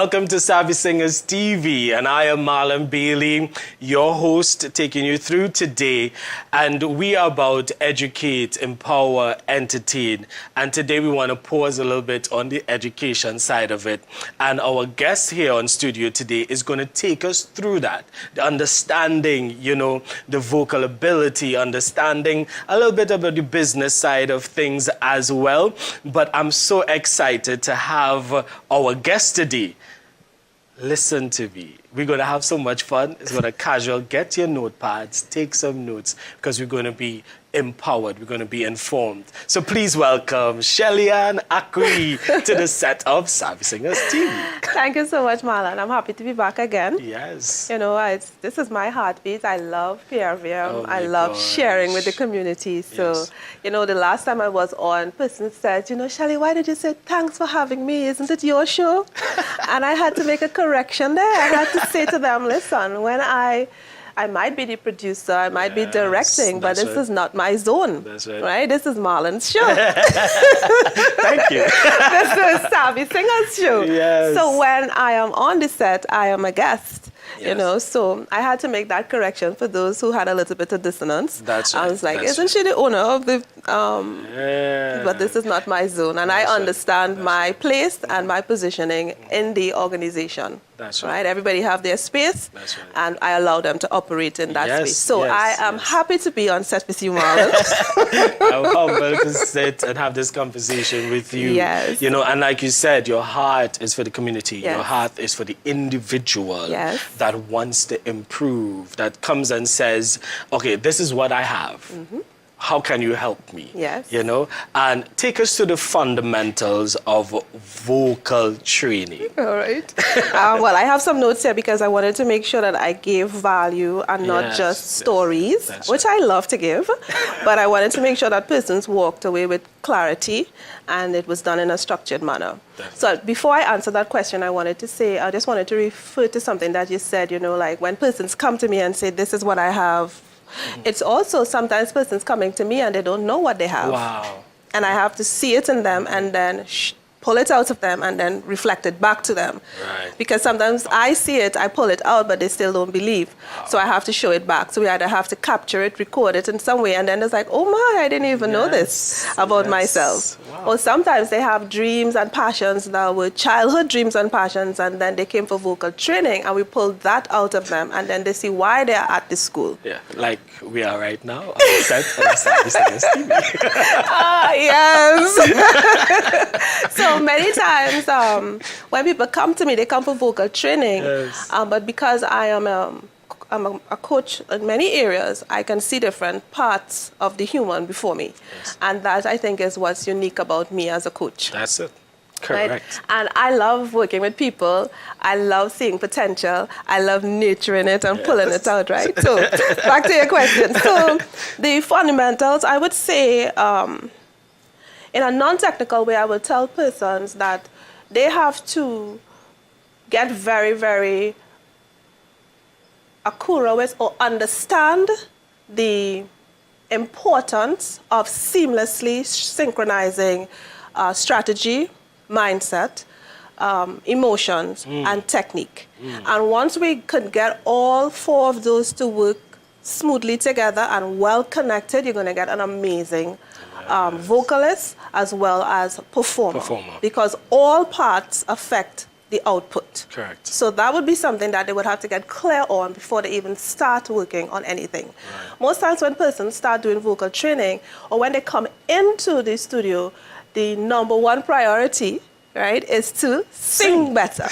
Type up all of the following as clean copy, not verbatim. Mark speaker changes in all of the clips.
Speaker 1: Welcome to Savvy Singers TV, and I am Marlon Bailey, your host, taking you through today. And we are about to educate, empower, entertain. And today we want to pause a little bit on the education side of it. And our guest here on studio today is going to take us through that, the understanding, the vocal ability, understanding a little bit about the business side of things as well. But I'm so excited to have our guest today. Listen to me. We're going to have so much fun. It's going to casual. Get your notepads, take some notes, because we're going to be empowered. We're going to be informed. So please welcome Shelly Aqui to the set of Savvy Singers TV.
Speaker 2: Thank you so much, Marlon. I'm happy to be back again.
Speaker 1: Yes.
Speaker 2: This is my heartbeat. I love PRVM. I love sharing with the community. So, the last time I was on, person said, Shelly, why did you say thanks for having me? Isn't it your show? And I had to make a correction there. I had to say to them, listen, when I might be the producer, I might be directing, but this is not my zone.
Speaker 1: That's right.
Speaker 2: Right? This is Marlon's show.
Speaker 1: Thank you.
Speaker 2: This is Savvy Singers show.
Speaker 1: Yes.
Speaker 2: So when I am on the set, I am a guest.
Speaker 1: Yes.
Speaker 2: So I had to make that correction for those who had a little bit of dissonance.
Speaker 1: That's right.
Speaker 2: I was like, isn't she the owner of the, but this is not my zone. And I understand my place and my positioning in the organization.
Speaker 1: That's
Speaker 2: right. Everybody have their space.
Speaker 1: That's right.
Speaker 2: And I allow them to operate in that space. So I am happy to be on set with you, Marlon.
Speaker 1: I'm humbled to sit and have this conversation with you.
Speaker 2: Yes.
Speaker 1: And like you said, your heart is for the community.
Speaker 2: Yes.
Speaker 1: Your heart is for the individual
Speaker 2: that
Speaker 1: wants to improve, that comes and says, okay, this is what I have. Mm-hmm. How can you help me?
Speaker 2: Yes.
Speaker 1: And take us to the fundamentals of vocal training.
Speaker 2: All right. Well, I have some notes here because I wanted to make sure that I gave value and not just stories, which I love to give. But I wanted to make sure that persons walked away with clarity and it was done in a structured manner. So before I answer that question, I just wanted to refer to something that you said, like when persons come to me and say, this is what I have. It's also sometimes persons coming to me and they don't know what they have.
Speaker 1: Wow.
Speaker 2: And I have to see it in them and then pull it out of them and then reflect it back to them.
Speaker 1: Right.
Speaker 2: Because sometimes I see it, I pull it out, but they still don't believe. Wow. So I have to show it back. So we either have to capture it, record it in some way, and then it's like, oh my, I didn't even know this about myself.
Speaker 1: Wow.
Speaker 2: Or sometimes they have dreams and passions that were childhood dreams and passions, and then they came for vocal training, and we pulled that out of them, and then they see why they are at the school.
Speaker 1: Yeah, like we are right now on the set of Savvy Singers TV.
Speaker 2: Yes. So many times when people come to me, they come for vocal training.
Speaker 1: Yes.
Speaker 2: But because I'm a coach in many areas, I can see different parts of the human before me. Yes. And that, I think, is what's unique about me as a coach.
Speaker 1: That's it. Correct.
Speaker 2: Right? And I love working with people. I love seeing potential. I love nurturing it and pulling it out, right? So back to your question. So the fundamentals, I would say, in a non-technical way, I will tell persons that they have to get very, very accurate with or understand the importance of seamlessly synchronizing strategy, mindset, emotions, and technique. And once we can get all four of those to work smoothly together and well connected, you're going to get an amazing vocalist as well as performer. Because all parts affect the output.
Speaker 1: Correct.
Speaker 2: So that would be something that they would have to get clear on before they even start working on anything. Right. Most times when persons start doing vocal training or when they come into the studio, the number one priority, right, is to sing better.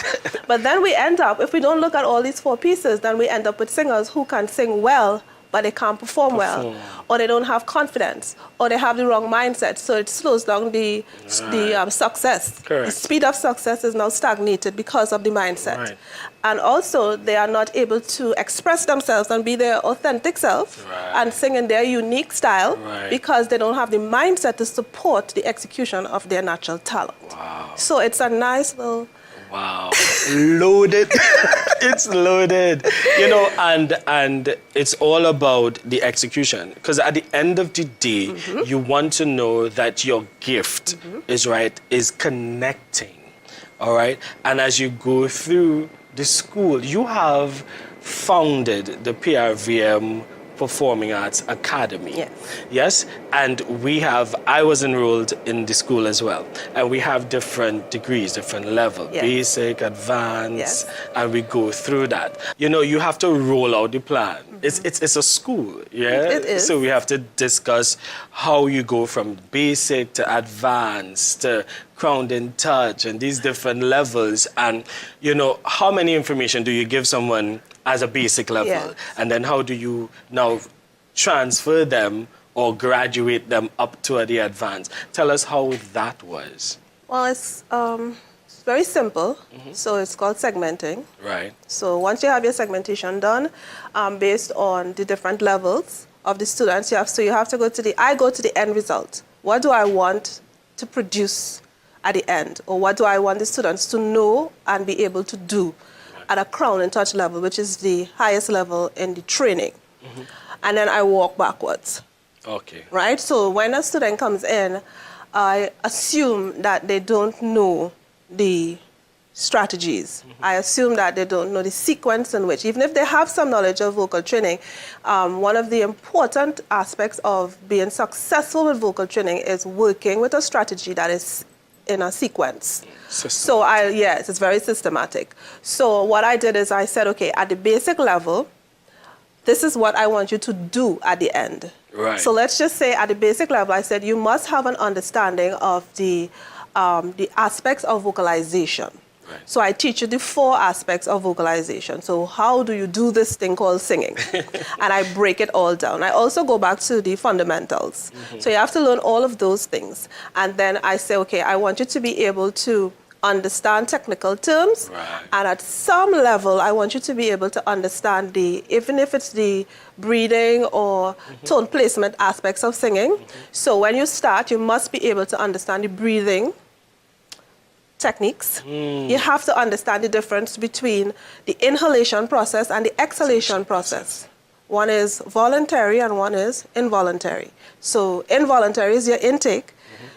Speaker 2: But then we end up, if we don't look at all these four pieces, then we end up with singers who can sing well, but they can't perform well, or they don't have confidence, or they have the wrong mindset, so it slows down the success.
Speaker 1: Correct.
Speaker 2: The speed of success is now stagnated because of the mindset.
Speaker 1: Right.
Speaker 2: And also, they are not able to express themselves and be their authentic self and sing in their unique style because they don't have the mindset to support the execution of their natural talent.
Speaker 1: Wow.
Speaker 2: So it's a nice little...
Speaker 1: Wow, loaded. It's loaded, and it's all about the execution. Because at the end of the day, you want to know that your gift is connecting all right? And as you go through the school, you have founded the PRVM Performing Arts Academy.
Speaker 2: Yes.
Speaker 1: Yes? And I was enrolled in the school as well. And we have different degrees, different levels,
Speaker 2: Yes.
Speaker 1: basic, advanced,
Speaker 2: Yes.
Speaker 1: and we go through that. You know, you have to roll out the plan. It's a school, yeah?
Speaker 2: It is.
Speaker 1: So we have to discuss how you go from basic to advanced to crowned in touch and these different levels. And, you know, how many information do you give someone as a basic level?
Speaker 2: Yes.
Speaker 1: And then how do you now transfer them or graduate them up to the advanced? Tell us how that was.
Speaker 2: Well, it's very simple. So it's called segmenting.
Speaker 1: Right.
Speaker 2: So once you have your segmentation done, based on the different levels of the students, you have to go to I go to the end result. What do I want to produce at the end? Or what do I want the students to know and be able to do at a crown and touch level, which is the highest level in the training? And then I walk backwards.
Speaker 1: Okay.
Speaker 2: Right? So when a student comes in, I assume that they don't know the strategies. I assume that they don't know the sequence in which, even if they have some knowledge of vocal training, one of the important aspects of being successful with vocal training is working with a strategy that is in a sequence. So yes, it's very systematic. So what I did is I said, okay, at the basic level, this is what I want you to do at the end.
Speaker 1: Right.
Speaker 2: So let's just say at the basic level, I said you must have an understanding of the aspects of vocalization.
Speaker 1: Right.
Speaker 2: So I teach you the 4 aspects of vocalization. So how do you do this thing called singing? And I break it all down. I also go back to the fundamentals. So you have to learn all of those things. And then I say, okay, I want you to be able to understand technical terms.
Speaker 1: Right.
Speaker 2: And at some level, I want you to be able to understand even if it's the breathing or tone placement aspects of singing. So when you start, you must be able to understand the breathing techniques. You have to understand the difference between the inhalation process and the exhalation process. One is voluntary and one is involuntary. So involuntary is your intake.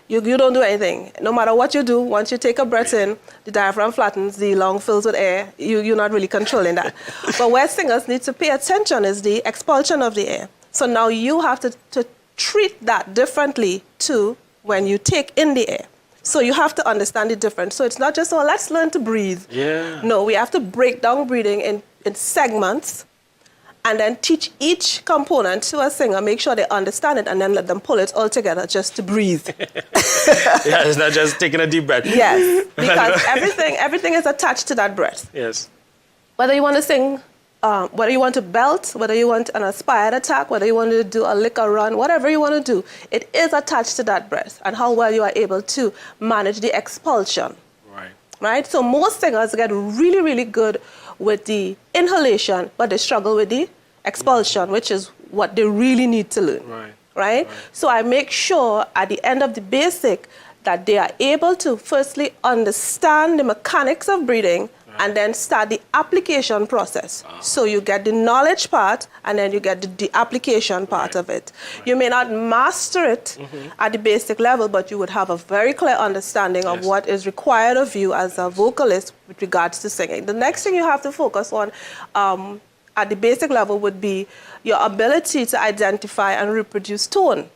Speaker 2: You don't do anything. No matter what you do, once you take a breath in, the diaphragm flattens, the lung fills with air. You're not really controlling that. But where singers need to pay attention is the expulsion of the air. So now you have to treat that differently to when you take in the air. So you have to understand the difference. So it's not just, oh, let's learn to breathe.
Speaker 1: Yeah.
Speaker 2: No, we have to break down breathing in segments and then teach each component to a singer, make sure they understand it, and then let them pull it all together just to breathe.
Speaker 1: Yeah, it's not just taking a deep breath.
Speaker 2: Yes, because everything is attached to that breath.
Speaker 1: Yes.
Speaker 2: Whether you want to sing, whether you want to belt, whether you want an aspired attack, whether you want to do a lick or run, whatever you want to do, it is attached to that breath and how well you are able to manage the expulsion.
Speaker 1: Right.
Speaker 2: Right? So most singers get really, really good with the inhalation, but they struggle with the expulsion, which is what they really need to learn. Right? So I make sure at the end of the basic that they are able to firstly understand the mechanics of breathing and then start the application process. So you get the knowledge part and then you get the application part of it. You may not master it at the basic level, but you would have a very clear understanding of what is required of you as a vocalist with regards to singing. The next thing you have to focus on at the basic level would be your ability to identify and reproduce tone.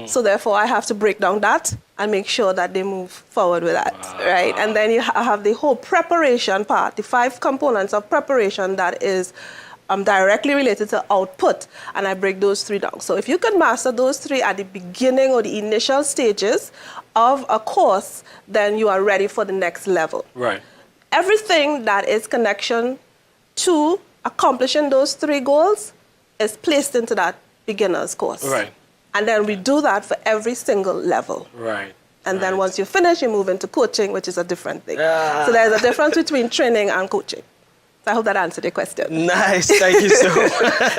Speaker 2: So therefore, I have to break down that and make sure that they move forward with that, right? And then you have the whole preparation part, the 5 components of preparation that is directly related to output, and I break those 3 down. So if you can master those 3 at the beginning or the initial stages of a course, then you are ready for the next level.
Speaker 1: Right.
Speaker 2: Everything that is connection to accomplishing those 3 goals is placed into that beginner's course.
Speaker 1: Right.
Speaker 2: And then we do that for every single level.
Speaker 1: Right.
Speaker 2: And then once you finish, you move into coaching, which is a different thing. So there's a difference between training and coaching. So I hope that answered your question.
Speaker 1: Nice, thank you so much.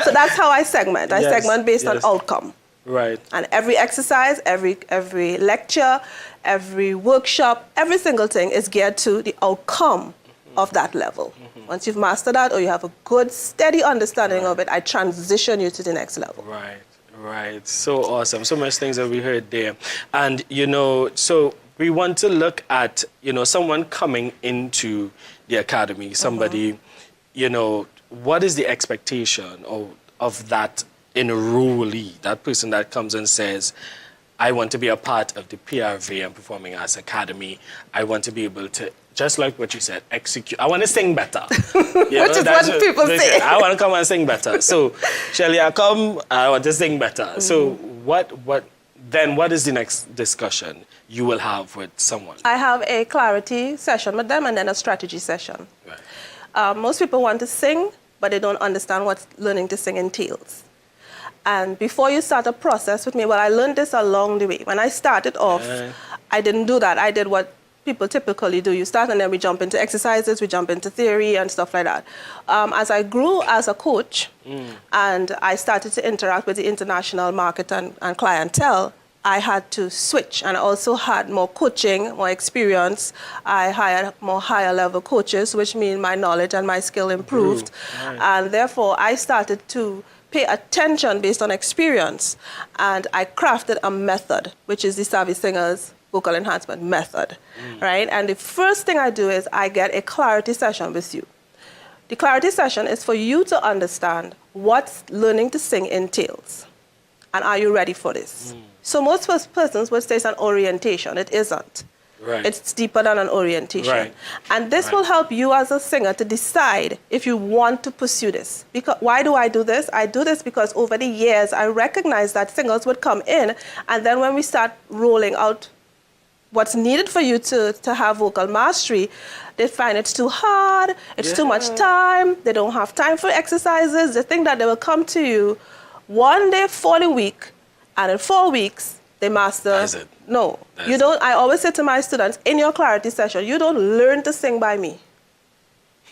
Speaker 2: So that's how I segment. I segment based on outcome.
Speaker 1: Right.
Speaker 2: And every exercise, every lecture, every workshop, every single thing is geared to the outcome of that level. Once you've mastered that or you have a good, steady understanding of it, I transition you to the next level.
Speaker 1: Right. Right. So awesome. So much things that we heard there. And, you know, so we want to look at, someone coming into the academy, somebody, what is the expectation of that enrollee, that person that comes and says, I want to be a part of the PRV and Performing Arts Academy. I want to be able to, just like what you said, execute. I want to sing better.
Speaker 2: Which is what people say.
Speaker 1: I want to come and sing better. So, Shelly, I want to sing better. So, what is the next discussion you will have with someone?
Speaker 2: I have a clarity session with them and then a strategy session. Right. Most people want to sing, but they don't understand what learning to sing entails. And before you start a process with me, I learned this along the way. When I started off, I didn't do that. I did what people typically do. You start and then we jump into exercises, we jump into theory and stuff like that. As I grew as a coach and I started to interact with the international market and clientele, I had to switch, and I also had more coaching, more experience. I hired more higher level coaches, which means my knowledge and my skill improved. Right. And therefore, I started to pay attention based on experience. And I crafted a method, which is the Savvy Singers Vocal Enhancement Method, right? And the first thing I do is I get a clarity session with you. The clarity session is for you to understand what learning to sing entails. And are you ready for this? So most persons would say it's an orientation. It isn't. Right. It's deeper than an orientation. Right. And this will help you as a singer to decide if you want to pursue this. Because, why do I do this? I do this because over the years, I recognize that singers would come in, and then when we start rolling out what's needed for you to have vocal mastery, they find it's too hard, it's too much time, they don't have time for exercises. They think that they will come to you one day for the week, and in 4 weeks, they master. No, you don't. I always say to my students, in your clarity session, you don't learn to sing by me.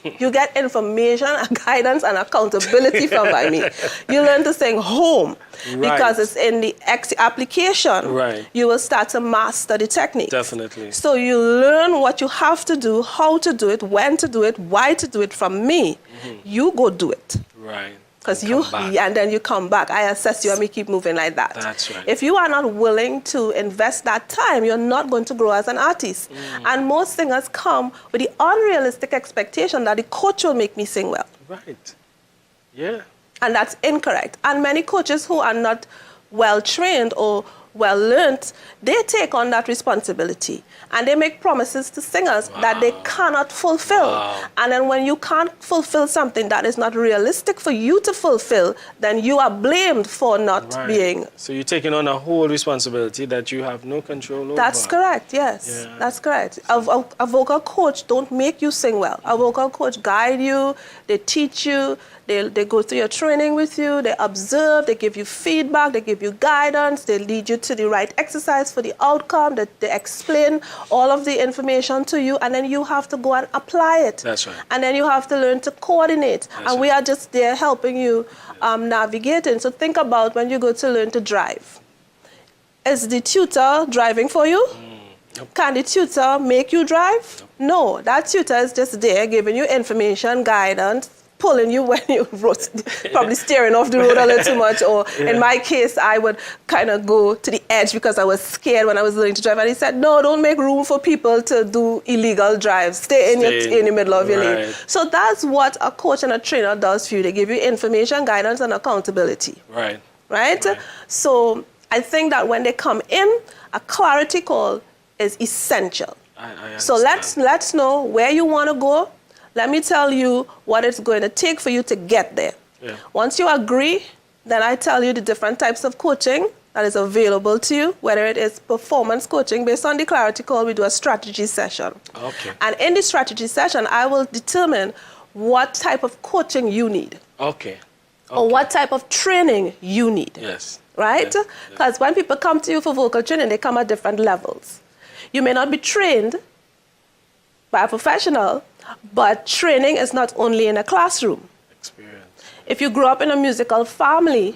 Speaker 2: You get information, guidance, and accountability from by me. You learn to sing home because it's in the application. Right. You will start to master the technique. Definitely. So you learn what you have to do, how to do it, when to do it, why to do it from me. You go do it. Right. Because and then you come back. I assess you and we keep moving like that. That's right. If you are not willing to invest that time, you're not going to grow as an artist. And most singers come with the unrealistic expectation that the coach will make me sing well. Right. Yeah. And that's incorrect. And many coaches who are not well trained or well learned, they take on that responsibility and they make promises to singers that they cannot fulfill. And then when you can't fulfill something that is not realistic for you to fulfill, then you are blamed for not being. So you're taking on a whole responsibility that you have no control over. That's correct, yes. Yeah. That's correct. A vocal coach don't make you sing well. A vocal coach guide you, they teach you, they go through your training with you, they observe, they give you feedback, they give you guidance, they lead you to the right exercise for the outcome, they explain all of the information to you, and then you have to go and apply it. That's right. And then you have to learn to coordinate. And we are just there helping you navigating. So think about when you go to learn to drive. Is the tutor driving for you? Nope. Can the tutor make you drive? Nope. No, that tutor is just there giving you information, guidance, pulling you when you probably steering off the road a little too much, or in my case, I would kind of go to the edge because I was scared when I was learning to drive. And he said, no, don't make room for people to do illegal drives. Stay in the middle of your lane. So that's what a coach and a trainer does for you. They give you information, guidance, and accountability. Right. Right? So I think that when they come in, a clarity call is essential. So let's know where you want to go. Let me tell you what it's going to take for you to get there. Yeah. Once you agree, then I tell you the different types of coaching that is available to you, whether it is performance coaching. Based on the clarity call, we do a strategy session. Okay. And in the strategy session, I will determine what type of coaching you need. Okay. Or what type of training you need. Yes. Right? Because when people come to you for vocal training, they come at different levels. You may not be trained by a professional, but training is not only in a classroom. Experience. If you grew up in a musical family,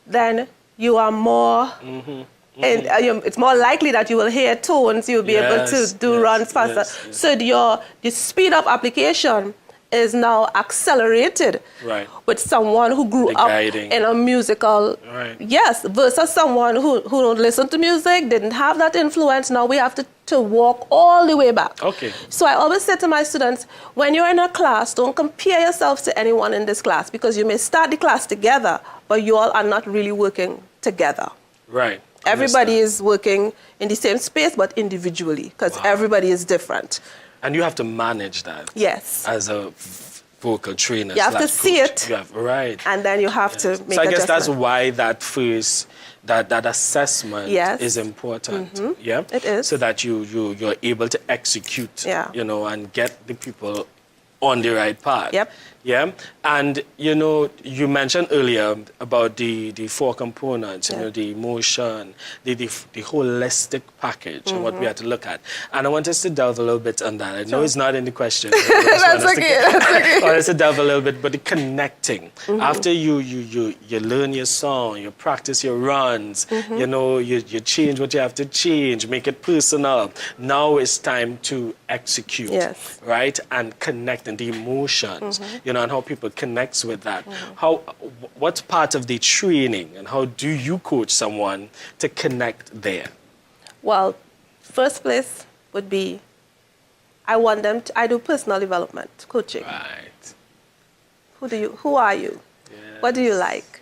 Speaker 2: then you are more, and it's more likely that you will hear tones, you'll be able to do runs faster. So your speed up application is now accelerated
Speaker 1: Right.
Speaker 2: with someone who grew
Speaker 1: The
Speaker 2: up
Speaker 1: guiding.
Speaker 2: in a musical,
Speaker 1: Right.
Speaker 2: yes, versus someone who don't listen to music, didn't have that influence. Now we have to walk all the way back.
Speaker 1: Okay.
Speaker 2: So I always say to my students, when you're in a class, don't compare yourselves to anyone in this class, because you may start the class together, but you all are not really working together.
Speaker 1: Right.
Speaker 2: Everybody is working in the same space, but individually, because everybody is different.
Speaker 1: And you have to manage that.
Speaker 2: Yes.
Speaker 1: As a vocal trainer.
Speaker 2: You have to
Speaker 1: slash
Speaker 2: see
Speaker 1: coach.
Speaker 2: it.
Speaker 1: You have, right.
Speaker 2: And then you have to make
Speaker 1: So I guess that's
Speaker 2: adjustment.
Speaker 1: why that first, that assessment
Speaker 2: Yes.
Speaker 1: is important. Yeah.
Speaker 2: It is.
Speaker 1: So that you're able to execute.
Speaker 2: Yeah.
Speaker 1: You know, and get the people on the right path.
Speaker 2: Yep.
Speaker 1: Yeah. And you know, you mentioned earlier about the four components, you
Speaker 2: Yeah.
Speaker 1: know, the emotion, the holistic package and what we have to look at. And I want us to delve a little bit on that. I know it's not in the question.
Speaker 2: That's okay.
Speaker 1: I want us to delve a little bit, but the connecting. After you learn your song, you practice your runs, you know, you change what you have to change, make it personal. Now it's time to execute.
Speaker 2: Yes.
Speaker 1: Right? And connect and the emotions, you know, and how people connect with that. What's part of the training and how do you coach someone to connect there?
Speaker 2: Well, first place would be, I do personal development coaching.
Speaker 1: Right.
Speaker 2: Who are you?
Speaker 1: Yes.
Speaker 2: What do you like?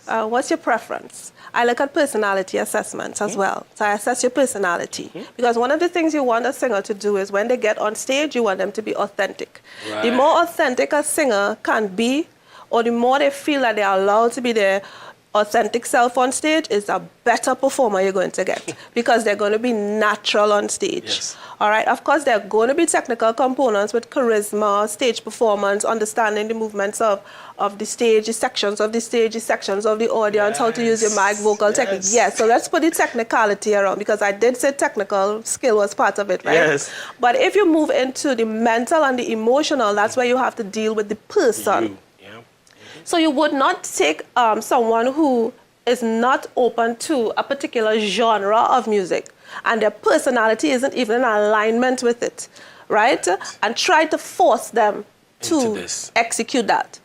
Speaker 2: What's your preference? I look at personality assessments as well. So I assess your personality. Because one of the things you want a singer to do is when they get on stage, you want them to be authentic.
Speaker 1: Right.
Speaker 2: The more authentic a singer can be, or the more they feel that they are allowed to be their authentic self on stage, is a better performer you're going to get. Because they're going to be natural on stage.
Speaker 1: Yes.
Speaker 2: All right. Of course, there are going to be technical components with charisma, stage performance, understanding the movements of the stage, the sections of the stage, the sections of the audience, how to use your mic, vocal technique. Yes. So let's put the technicality around, because I did say technical skill was part of it, right?
Speaker 1: Yes.
Speaker 2: But if you move into the mental and the emotional, that's where you have to deal with the person.
Speaker 1: You. Yeah.
Speaker 2: So you would not take someone who is not open to a particular genre of music and their personality isn't even in alignment with it, right? And try to force them to execute that.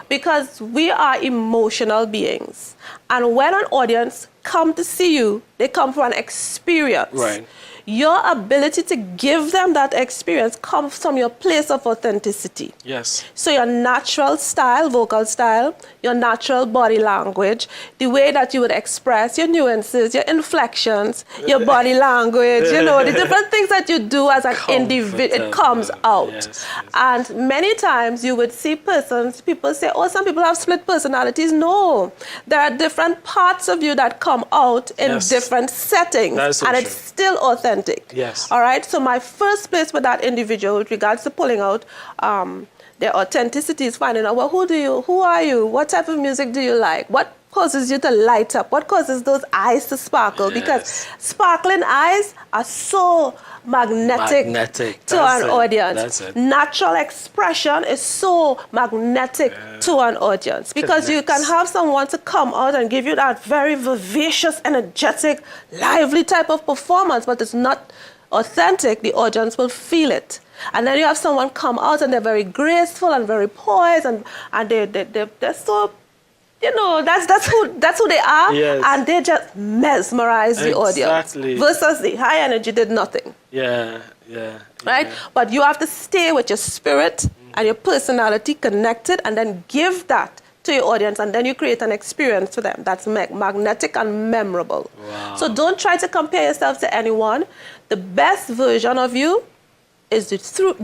Speaker 2: Because we are emotional beings. And when an audience come to see you, they come for an experience.
Speaker 1: Right.
Speaker 2: Your ability to give them that experience comes from your place of authenticity.
Speaker 1: Yes.
Speaker 2: So your natural style, vocal style, your natural body language, the way that you would express your nuances, your inflections, your body language, you know, the different things that you do as an individual, it comes out.
Speaker 1: Yes.
Speaker 2: And many times you would see people say, oh, some people have split personalities. No, there are different parts of you that come out in different settings.
Speaker 1: That is so
Speaker 2: and
Speaker 1: true.
Speaker 2: it's still authentic.
Speaker 1: Yes.
Speaker 2: All right. So my first place with that individual with regards to pulling out their authenticity is finding out, well, who are you? What type of music do you like? What causes you to light up? What causes those eyes to sparkle?
Speaker 1: Yes.
Speaker 2: Because sparkling eyes are so magnetic to an audience.
Speaker 1: That's it.
Speaker 2: Natural expression is so magnetic to an audience, because you can have someone to come out and give you that very vivacious, energetic, lively type of performance, but it's not authentic. The audience will feel it. And then you have someone come out and they're very graceful and very poised, and they're so, you know, that's who they are, and they just mesmerize the audience. Versus the high energy did nothing. Right? But you have to stay with your spirit and your personality connected, and then give that to your audience, and then you create an experience for them that's magnetic and memorable.
Speaker 1: Wow.
Speaker 2: So don't try to compare yourself to anyone. The best version of you is the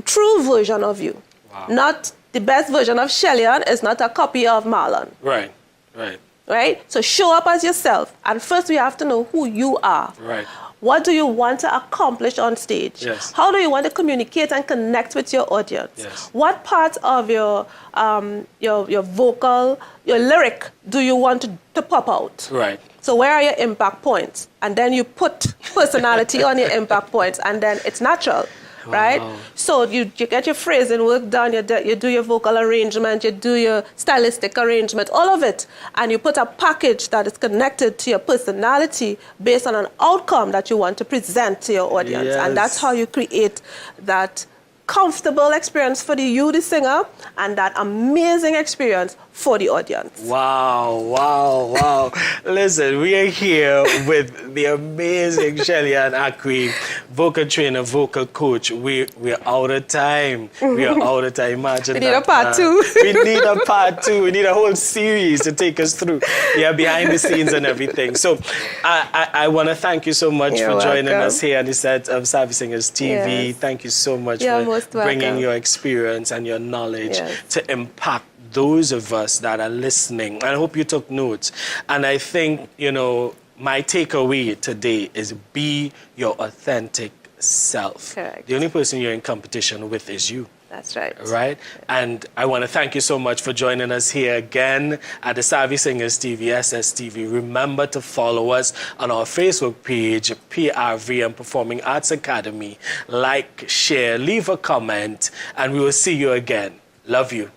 Speaker 2: true version of you.
Speaker 1: Wow.
Speaker 2: Not the best version of Shelly is not a copy of Marlon. Right? So show up as yourself. And first we have to know who you are.
Speaker 1: Right.
Speaker 2: What do you want to accomplish on stage?
Speaker 1: Yes.
Speaker 2: How do you want to communicate and connect with your audience?
Speaker 1: Yes.
Speaker 2: What part of your vocal, your lyric do you want to pop out?
Speaker 1: Right.
Speaker 2: So where are your impact points? And then you put personality on your impact points, and then it's natural. Right? So you get your phrasing work done, you do your vocal arrangement, you do your stylistic arrangement, all of it. And you put a package that is connected to your personality based on an outcome that you want to present to your audience.
Speaker 1: Yes.
Speaker 2: And that's how you create that comfortable experience for you, the singer, and that amazing experience for the audience.
Speaker 1: Wow, wow, wow. Listen, we are here with the amazing Shelly Aqui, vocal trainer, vocal coach. We're out of time. We are out of time. Imagine
Speaker 2: we need a part two.
Speaker 1: We need a part two. We need a whole series to take us through. Yeah, behind the scenes and everything. So I want to thank you so much for joining us here on the set of Savvy Singers TV.
Speaker 2: Yes.
Speaker 1: Thank you so much
Speaker 2: You're
Speaker 1: for
Speaker 2: most
Speaker 1: bringing
Speaker 2: welcome.
Speaker 1: your experience and your knowledge
Speaker 2: Yes.
Speaker 1: to impact those of us that are listening. I hope you took notes. And I think, you know, my takeaway today is be your authentic self.
Speaker 2: Correct.
Speaker 1: The only person you're in competition with is you.
Speaker 2: That's right.
Speaker 1: Right? And I want to thank you so much for joining us here again at the Savvy Singers TV, SSTV. Remember to follow us on our Facebook page, PRV and Performing Arts Academy. Like, share, leave a comment, and we will see you again. Love you.